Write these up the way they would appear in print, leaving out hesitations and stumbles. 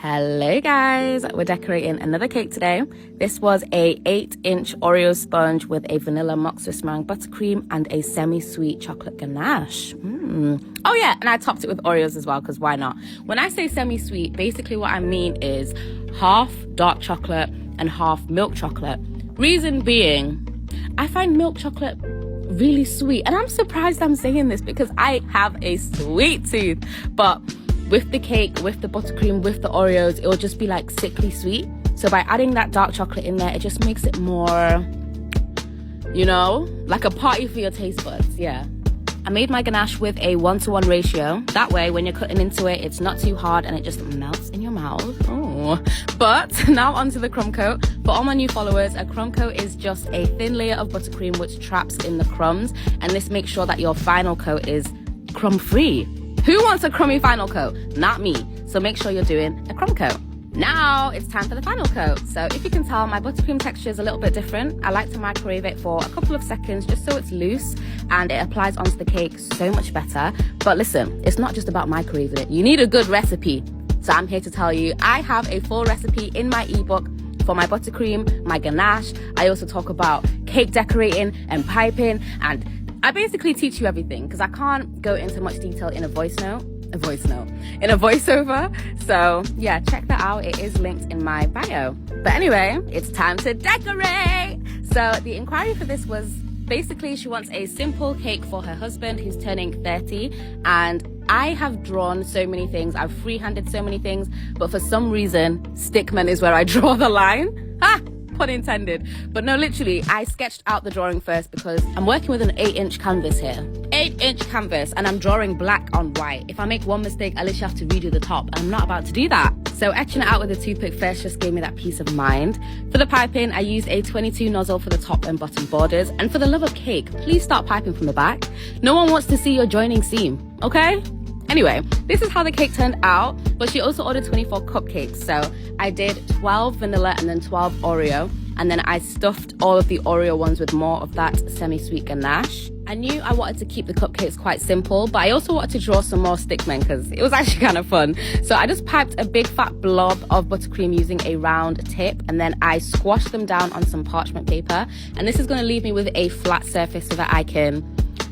Hello guys, we're decorating another cake today. This was a 8-inch Oreo sponge with a vanilla mock Swiss meringue buttercream and a semi-sweet chocolate ganache. Oh yeah, and I topped it with Oreos as well, because why not? When I say semi-sweet, basically what I mean is half dark chocolate and half milk chocolate. Reason being, I find milk chocolate really sweet, and I'm surprised I'm saying this because I have a sweet tooth, but with the cake, with the buttercream, with the Oreos, it will just be like sickly sweet. So by adding that dark chocolate in there, it just makes it more, you know, like a party for your taste buds. Yeah. I made my ganache with a 1-to-1 ratio. That way, when you're cutting into it, it's not too hard and it just melts in your mouth. Oh. But now onto the crumb coat. For all my new followers, a crumb coat is just a thin layer of buttercream which traps in the crumbs. And this makes sure that your final coat is crumb-free. Who wants a crummy final coat? Not me. So make sure you're doing a crumb coat. Now it's time for the final coat. So if you can tell, my buttercream texture is a little bit different. I like to microwave it for a couple of seconds just so it's loose and it applies onto the cake so much better. But listen, it's not just about microwaving it. You need a good recipe. So I'm here to tell you, I have a full recipe in my ebook for my buttercream, my ganache. I also talk about cake decorating and piping, and I basically teach you everything because I can't go into much detail in a voiceover. So yeah, check that out. It is linked in my bio. But anyway, it's time to decorate. So the inquiry for this was basically she wants a simple cake for her husband who's turning 30. And I have drawn so many things. I've freehanded so many things. But for some reason, stickman is where I draw the line. Pun intended. But no, literally, I sketched out the drawing first because I'm working with an 8-inch canvas here. 8-inch canvas, and I'm drawing black on white. If I make one mistake, I literally have to redo the top, and I'm not about to do that. So etching it out with a toothpick first just gave me that peace of mind. For the piping, I used a 22 nozzle for the top and bottom borders. And for the love of cake, please start piping from the back. No one wants to see your joining seam, okay? Anyway, this is how the cake turned out, but she also ordered 24 cupcakes. So I did 12 vanilla and then 12 Oreo, and then I stuffed all of the Oreo ones with more of that semi-sweet ganache. I knew I wanted to keep the cupcakes quite simple, but I also wanted to draw some more stickmen because it was actually kind of fun. So I just piped a big fat blob of buttercream using a round tip, and then I squashed them down on some parchment paper. And this is going to leave me with a flat surface so that I can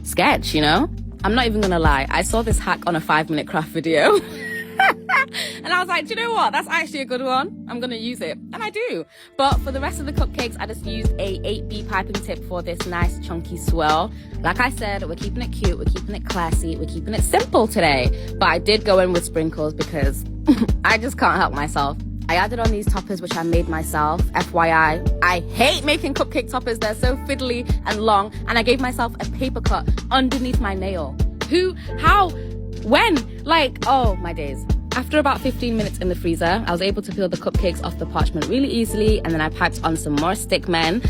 sketch, you know? I'm not even gonna lie, I saw this hack on a 5-minute craft video. And I was like, do you know what? That's actually a good one. I'm gonna use it. And I do. But for the rest of the cupcakes, I just used a 8B piping tip for this nice chunky swirl. Like I said, we're keeping it cute, we're keeping it classy, we're keeping it simple today. But I did go in with sprinkles because I just can't help myself. I added on these toppers, which I made myself. FYI, I hate making cupcake toppers. They're so fiddly and long. And I gave myself a paper cut underneath my nail. Who? How? When? Like, oh, my days. After about 15 minutes in the freezer, I was able to peel the cupcakes off the parchment really easily. And then I piped on some more stickmen.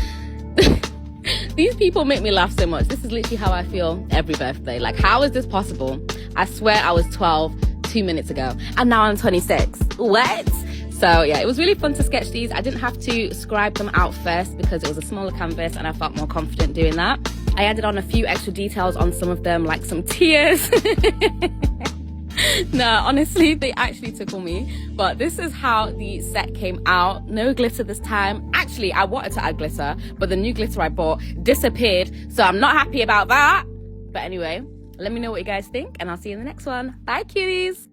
These people make me laugh so much. This is literally how I feel every birthday. Like, how is this possible? I swear I was 12 2 minutes ago. And now I'm 26. What? So yeah, it was really fun to sketch these. I didn't have to scribe them out first because it was a smaller canvas and I felt more confident doing that. I added on a few extra details on some of them, like some tears. No, honestly, they actually tickle me. But this is how the set came out. No glitter this time. Actually, I wanted to add glitter, but the new glitter I bought disappeared. So I'm not happy about that. But anyway, let me know what you guys think and I'll see you in the next one. Bye, cuties.